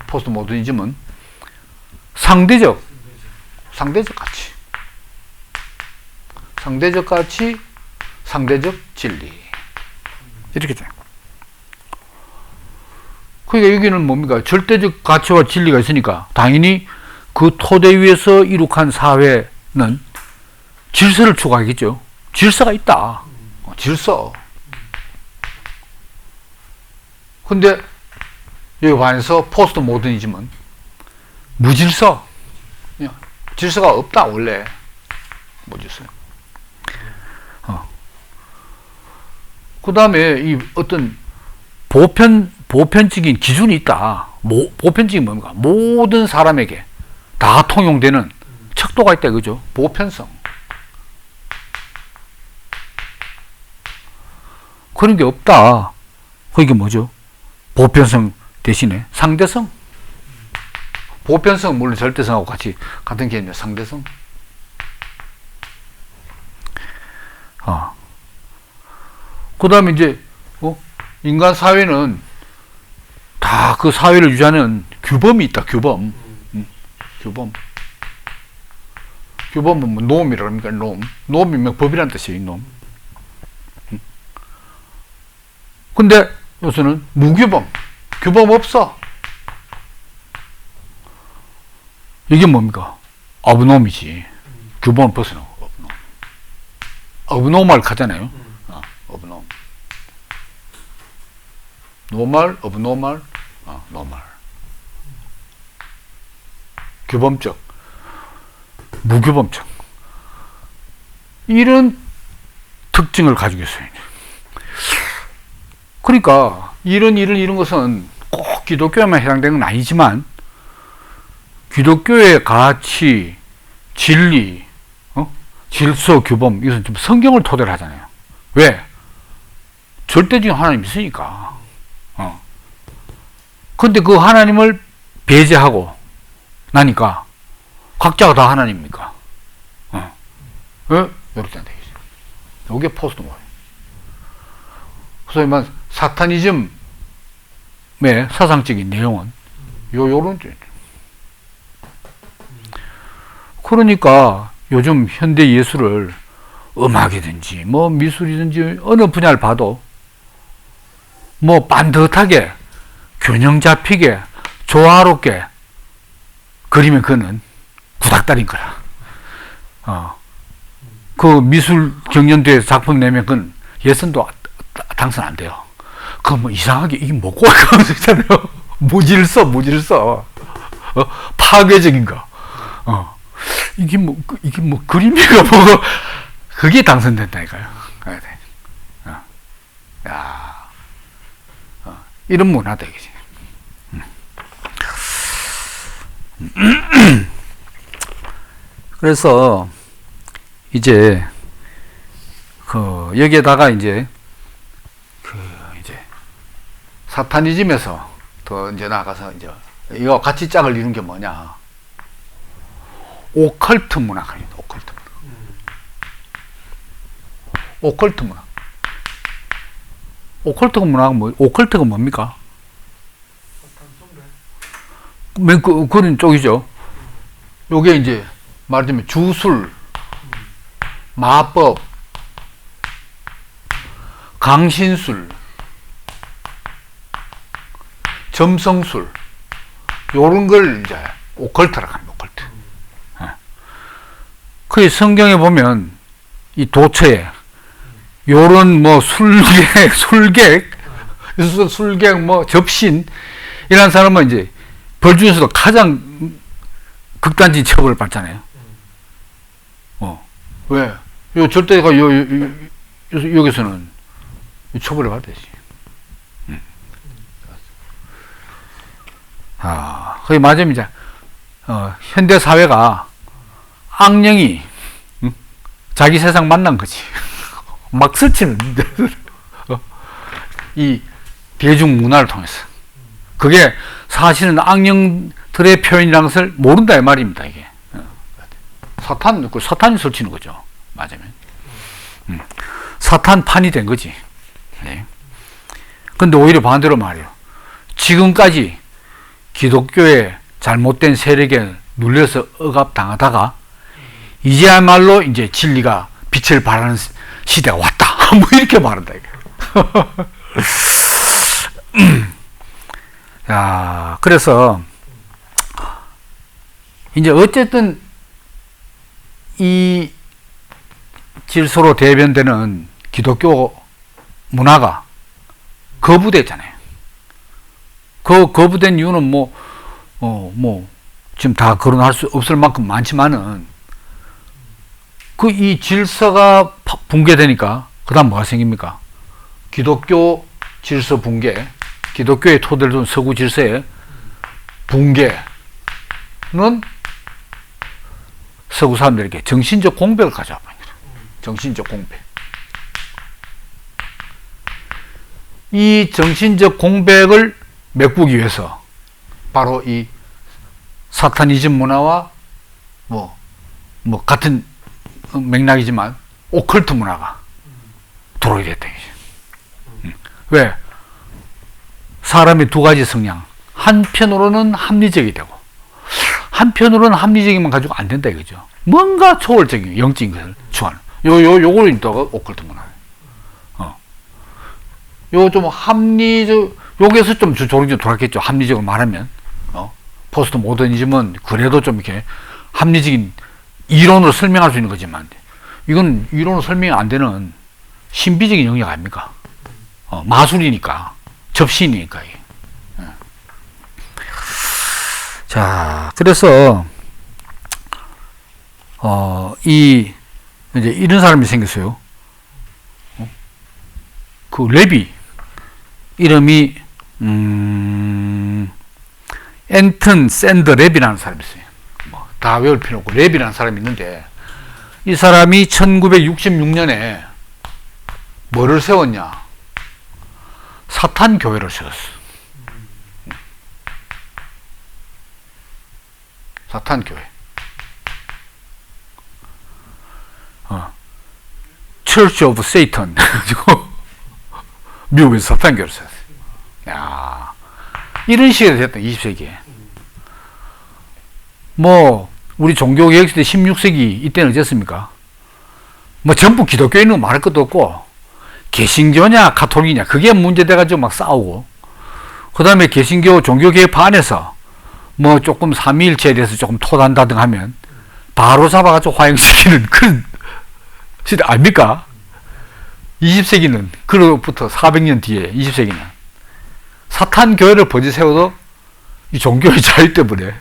포스트 모더니즘은 상대적 가치. 상대적 가치, 상대적 진리. 이렇게 돼요. 그러니까 여기는 뭡니까? 절대적 가치와 진리가 있으니까 당연히 그 토대 위에서 이룩한 사회는 질서를 추구하겠죠. 질서가 있다. 질서. 근데 여기 반해서 포스트 모더니즘은 무질서. 질서가 없다, 원래. 무질서. 그 다음에 이 어떤 보편적인 기준이 있다. 보편적인 뭡니까? 모든 사람에게 다 통용되는 척도가 있다, 그죠? 보편성. 그런 게 없다. 그게 뭐죠? 보편성 대신에 상대성. 보편성은 물론 절대성하고 같은 개념이에요. 상대성. 그 다음에 이제, 인간 사회는 다 그 사회를 유지하는 규범이 있다, 규범. 규범. 규범은 뭐 놈이라 합니까, 놈. 놈이면 법이란 뜻이에요, 놈. 근데 요새는 무규범. 규범 없어. 이게 뭡니까? 어브놈이지. 규범을 벗어나고, 어브놈. 어브노멀 하잖아요. 어브놈. 노멀, 어브노멀, 노멀. 규범적, 무규범적. 이런 특징을 가지고 있어요. 그러니까, 이런 것은 꼭 기독교에만 해당되는 건 아니지만, 기독교의 가치, 진리, 질서, 규범, 이것은 좀 성경을 토대로 하잖아요. 왜? 절대적인 하나님이 있으니까. 근데 그 하나님을 배제하고 나니까 각자가 다 하나님입니까? 이렇게 안 되겠죠. 이게 포스트모더예요. 그래서 사타니즘의 사상적인 내용은 요런 쪽. 그러니까 요즘 현대 예술을 음악이든지 뭐 미술이든지 어느 분야를 봐도 뭐 반듯하게 균형 잡히게 조화롭게 그리면 그는 구닥다리인 거라. 그 미술 경연대회 작품 내면 그건 예선도 당선 안 돼요. 그 뭐 이상하게 이게 뭐고 있잖아요. 무질서 파괴적인 거. 이게 뭐 그림이가 뭐 그게 당선된다니까요. 야, 이런 문화다 이게. 그래서 이제 여기에다가 이제 사타니즘에서 더 이제 나가서 이제 이거 같이 짝을 이룬 게 뭐냐? 오컬트 문화가 있다. 오컬트 문화. 오컬트 문화가 오컬트가 뭡니까? 그런 쪽이죠. 요게 이제 말하자면 주술, 마법, 강신술, 점성술, 요런 걸 이제 오컬트라고 합니다. 오컬트. 그 성경에 보면 이 도처에 요런 뭐 술객 뭐 접신 이런 사람은 이제 벌 중에서도 가장 극단적인 처벌을 받잖아요. 왜? 요 절대가 여기서는 처벌을 받아야지. 거기 맞으면 이제 현대 사회가 악령이 자기 세상 만난 거지. 막 스치는 이 대중 문화를 통해서. 그게 사실은 악령들의 표현이라는 것을 모른다 이 말입니다. 이게 사탄이 설치는 거죠. 맞으면 사탄판이 된 거지. 네. 근데 오히려 반대로 말이에요. 지금까지 기독교의 잘못된 세력에 눌려서 억압당하다가 이제야말로 이제 진리가 빛을 발하는 시대가 왔다. 뭐 이렇게 말한다 이게. 야, 그래서 이제 어쨌든 이 질서로 대변되는 기독교 문화가 거부됐잖아요. 거부된 이유는 지금 다 거론할 수 없을 만큼 많지만은 이 질서가 붕괴되니까 그다음 뭐가 생깁니까? 기독교 질서 붕괴, 기독교의 토대를 둔 서구 질서의 붕괴는 서구 사람들에게 정신적 공백을 가져와 버립니다. 정신적 공백. 이 정신적 공백을 메꾸기 위해서 바로 이 사타니즘 문화와 뭐 같은 맥락이지만 오컬트 문화가 들어오게 됐다. 왜? 사람의 두 가지 성향. 한편으로는 합리적이 되고, 한편으로는 합리적이만 가지고 안 된다 이거죠. 뭔가 초월적인, 영적인 것을 추구하는. 요거를 또 오컬트 문화. 요 좀 합리적, 여기에서 좀 조롱이 돌았겠죠. 합리적으로 말하면. 포스트 모더니즘은 그래도 좀 이렇게 합리적인 이론으로 설명할 수 있는 거지만, 이건 이론으로 설명이 안 되는 신비적인 영역 아닙니까? 마술이니까, 접신이니까. 자, 그래서, 이제 이런 사람이 생겼어요. 그 레비, 이름이, 앤튼 샌더 레비라는 사람이 있어요. 다 외울 필요 없고, 레비라는 사람이 있는데, 이 사람이 1966년에 뭐를 세웠냐? 사탄 교회를 세웠어. 사탄 교회. Church of Satan. 미국에서 사탄 교회를 세웠어요. 야, 이런 식으로 됐다, 20세기에. 우리 종교개혁 시대 16세기, 이때는 어땠습니까? 전부 기독교인은 말할 것도 없고, 개신교냐, 가톨릭이냐, 그게 문제돼가지고 막 싸우고, 그 다음에 개신교 종교개혁파 안에서, 조금 삼위일체에 대해서 조금 토단다등 하면, 바로 잡아가지고 화형시키는 그런 시대 아닙니까? 20세기는, 그로부터 400년 뒤에, 20세기는, 사탄 교회를 번지 세워도, 이 종교의 자유 때문에,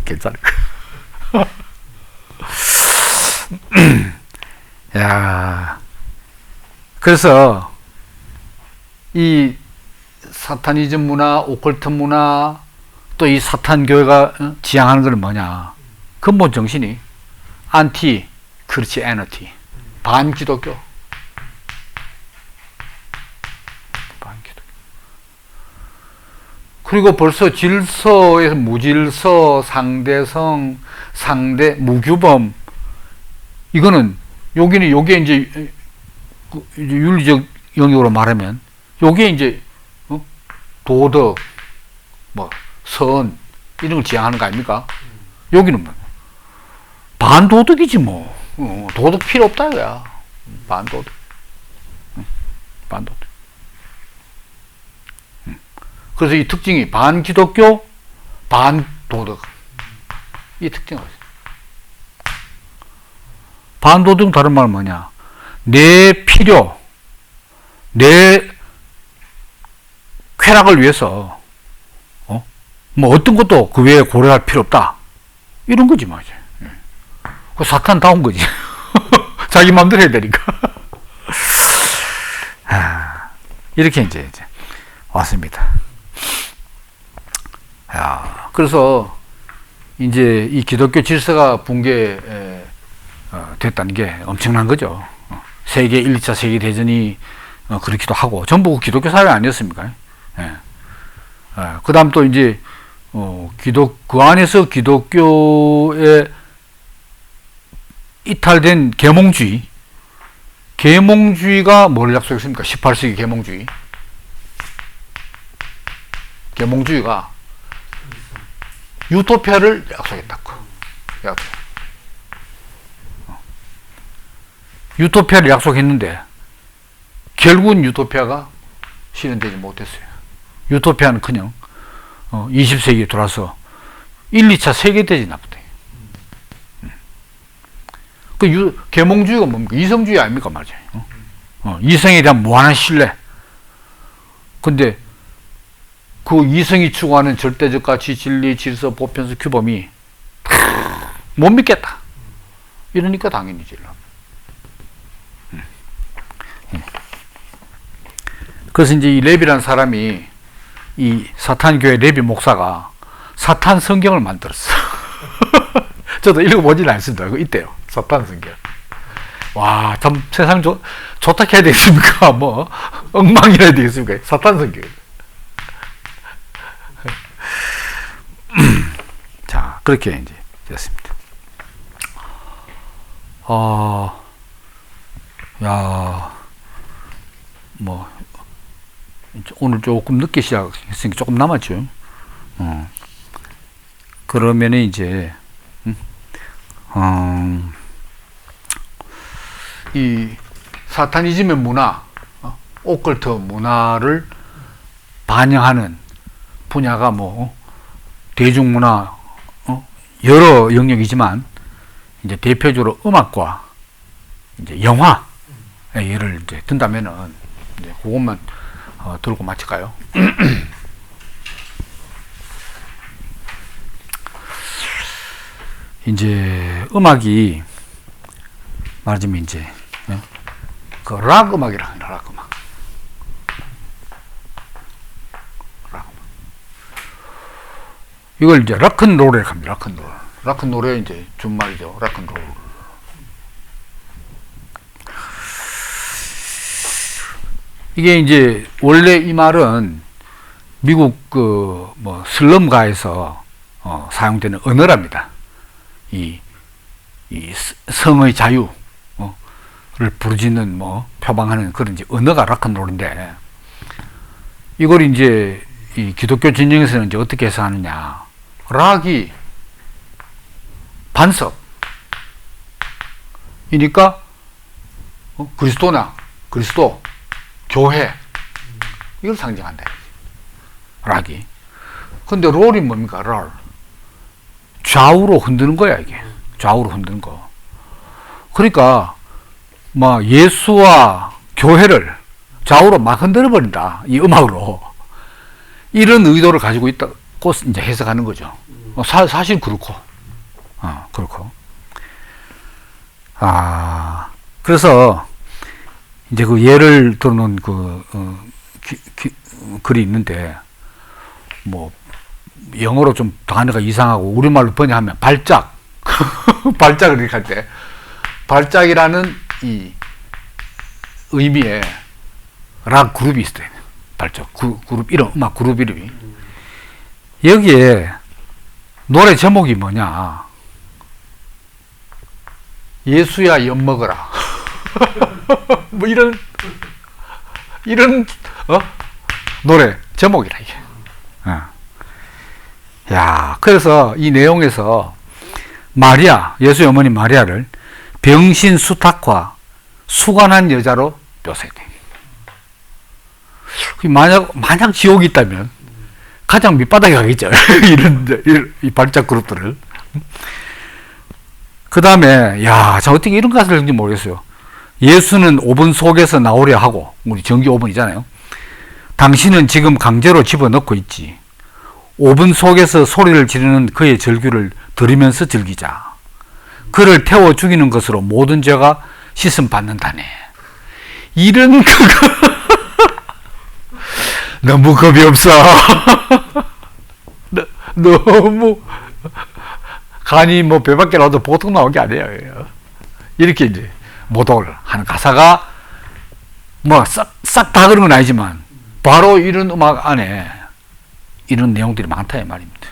괜찮아요. 야, 그래서 이 사타니즘 문화, 오컬트 문화, 또 이 사탄 교회가 지향하는 건 뭐냐? 근본 정신이 안티 크리스티애니티, 반기독교. 그리고 벌써 질서에서 무질서, 상대성, 무규범, 이거는, 요게 이제, 윤리적 영역으로 말하면, 요게 이제, 도덕, 선, 이런 걸 지향하는 거 아닙니까? 여기는 반도덕이지 뭐. 도덕 필요 없다, 이거야. 반도덕. 반도덕. 그래서 이 특징이 반기독교, 반도덕. 이 특징이 있어요. 반도덕은 다른 말은 뭐냐? 내 필요, 내 쾌락을 위해서, 어떤 것도 그 외에 고려할 필요 없다. 이런 거지, 맞아. 그 사탄다운 거지. 자기 마음대로 해야 되니까. 이렇게 이제 왔습니다. 그래서 이제 이 기독교 질서가 붕괴 됐다는 게 엄청난 거죠. 세계 1, 2차 세계대전이 그렇기도 하고, 전부 기독교 사회 아니었습니까? 그 다음 또 이제, 그 안에서 기독교에 이탈된 계몽주의. 계몽주의가 뭘 약속했습니까? 18세기 계몽주의. 계몽주의가 유토피아를 약속했다고. 유토피아를 약속했는데 결국은 유토피아가 실현되지 못했어요. 유토피아는 그냥 20세기에 돌아서 1, 2차 세계대전이 나쁘대. 그 계몽주의가 뭡니까? 이성주의 아닙니까? 맞아요. 이성에 대한 무한한 신뢰. 근데 그 이성이 추구하는 절대적 가치, 진리, 질서, 보편성, 규범이 못 믿겠다. 이러니까 당연히 질러. 그래서 이제 이 레비라는 사람이, 이 사탄교회 레비 목사가 사탄 성경을 만들었어. 저도 읽어보지는 않습니다. 이거 있대요. 사탄 성경. 와, 참 세상 좋다 해야 되겠습니까? 엉망이라 해야 되겠습니까? 사탄 성격. 자, 그렇게 이제 됐습니다. 뭐, 오늘 조금 늦게 시작했으니까 조금 남았죠. 그러면은 이제, 이 사타니즘의 문화, 오컬트 문화를 반영하는 분야가 뭐, 대중문화, 여러 영역이지만, 이제 대표적으로 음악과 이제 영화, 예를 이제 든다면은, 이제 그것만 들고 마칠까요? 이제 음악이 말하자면 이제 그 락 음악이라 합니다. 락 음악. 이걸 이제 락큰롤이라고 합니다. 락큰롤. 락큰롤의 이제 준말이죠. 락큰롤. 이게 이제 원래 이 말은 미국 그 뭐 슬럼가에서 사용되는 언어랍니다. 이 성의 자유를 부르짖는 뭐 표방하는 그런 이제 언어가 락큰롤인데, 이걸 이제 이 기독교 진영에서는 이제 어떻게 해석하느냐. 락이 반석 이니까 그리스도나 그리스도 교회 이걸 상징한다. 락이. 근데 롤이 뭡니까? 롤. 좌우로 흔드는 거야, 이게. 좌우로 흔드는 거. 그러니까 막 예수와 교회를 좌우로 막 흔들어 버린다. 이 음악으로. 이런 의도를 가지고 있다고 이제 해석하는 거죠. 사실 그렇고. 그렇고. 그래서 이제 그 예를 들어놓은 글이 있는데, 뭐 영어로 좀 단어가 이상하고 우리말로 번역하면 발작. 발작을 이렇게 할 때 발작이라는 이 의미의 락 그룹이 있어요. 발작 그룹 이름, 음악 그룹 이름이. 여기에 노래 제목이 뭐냐? 예수야 엿 먹어라. 뭐 이런 노래 제목이라 이게. 야, 그래서 이 내용에서 마리아, 예수의 어머니 마리아를 병신 수탁과 수관한 여자로 묘사해요. 만약 지옥이 있다면 가장 밑바닥에 가겠죠. 이 발작 그룹들을. 그 다음에, 야, 자, 어떻게 이런 가사를 했는지 모르겠어요. 예수는 오븐 속에서 나오려 하고, 우리 전기 오븐이잖아요. 당신은 지금 강제로 집어넣고 있지. 오븐 속에서 소리를 지르는 그의 절규를 들으면서 즐기자. 그를 태워 죽이는 것으로 모든 죄가 씻음 받는다네. 이런 그거 너무 겁이 없어. 너무 간이 뭐 배밖에 나와도 보통 나온 게 아니에요. 이렇게 이제 모독을 하는 가사가 뭐 싹 다 그런 건 아니지만 바로 이런 음악 안에 이런 내용들이 많다 이 말입니다.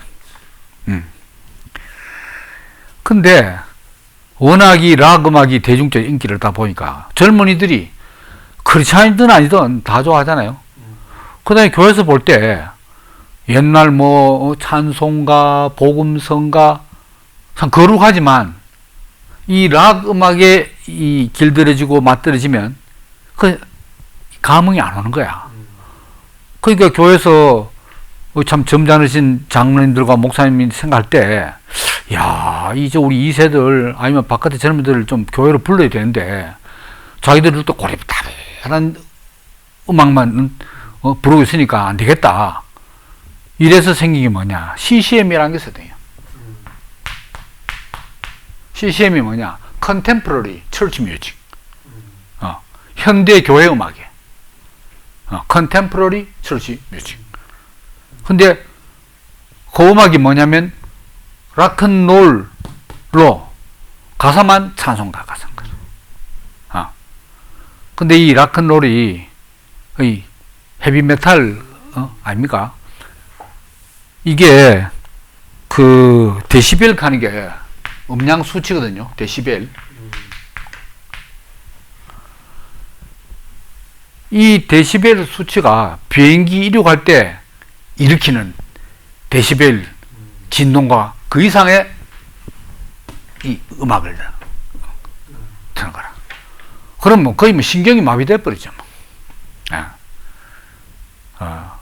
근데 워낙 이 락 음악이 대중적 인기를 다 보니까 젊은이들이 크리스찬이든 아니든 다 좋아하잖아요. 그 다음에 교회에서 볼 때 옛날 뭐 찬송가, 복음성가 참 거룩하지만 이 락 음악에 이 길들여지고 맞들여지면 그 감흥이 안 오는 거야. 그러니까 교회에서 참 점잖으신 장로님들과 목사님이 생각할 때, 야, 이제 우리 2세들 아니면 바깥의 젊은이들을 좀 교회로 불러야 되는데 자기들도 또 고리타분한 음악만 부르고 있으니까 안 되겠다. 이래서 생긴 게 뭐냐? CCM이라는 게 있어요. CCM이 뭐냐? Contemporary Church Music. 현대 교회 음악이에요. Contemporary Church Music. 근데 그 음악이 뭐냐면 락큰롤로 가사만 찬송가 가사인 거죠. 근데 이 락큰롤이 헤비메탈 아닙니까? 이게 그 데시벨 가는 게 음량 수치거든요. 데시벨. 이 데시벨 수치가 비행기 이륙할 때 일으키는 데시벨 진동과 그 이상의 이 음악을 듣는 거라. 그럼 뭐 거의 뭐 신경이 마비돼 버리죠. 뭐.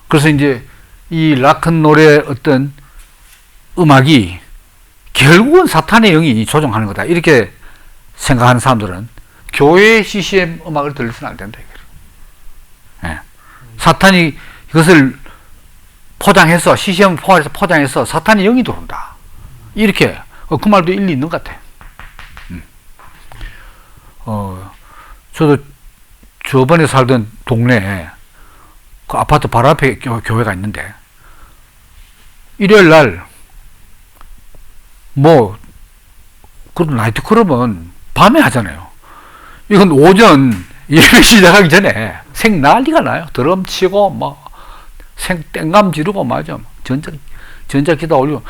그래서 이제 이 락큰롤의 어떤 음악이 결국은 사탄의 영이 조종하는 거다. 이렇게 생각하는 사람들은 교회의 CCM 음악을 들려서는 안 된다. 사탄이 이것을 포장해서 CCM 포장해서 사탄의 영이 들어온다. 이렇게 그 말도 일리 있는 것 같아. 저도 저번에 살던 동네에 그 아파트 바로 앞에 교회가 있는데 일요일 날 그래도 나이트클럽은 밤에 하잖아요. 이건 오전 예배 시작하기 전에 생 난리가 나요. 드럼 치고 생 땡감 지르고 맞아. 전자기타 올리고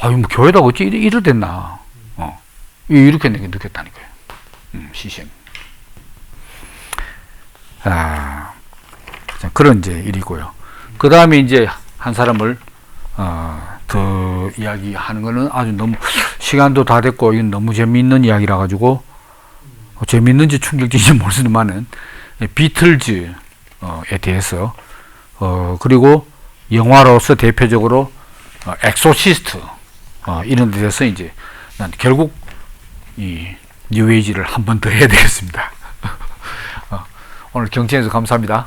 뭐 교회다 어찌 이래 됐나. 이렇게 느꼈다니까요. CCM. 그런 이제 일이고요. 그 다음에 이제 한 사람을 더 이야기하는 거는 아주 너무 시간도 다 됐고 이건 너무 재미있는 이야기라 가지고 재미있는지 충격적인지 모르지만은 비틀즈에 대해서 그리고 영화로서 대표적으로 엑소시스트 이런 데 대해서 이제 난 결국 이 뉴에이지를 한 번 더 해야 되겠습니다. 오늘 경청해서 감사합니다.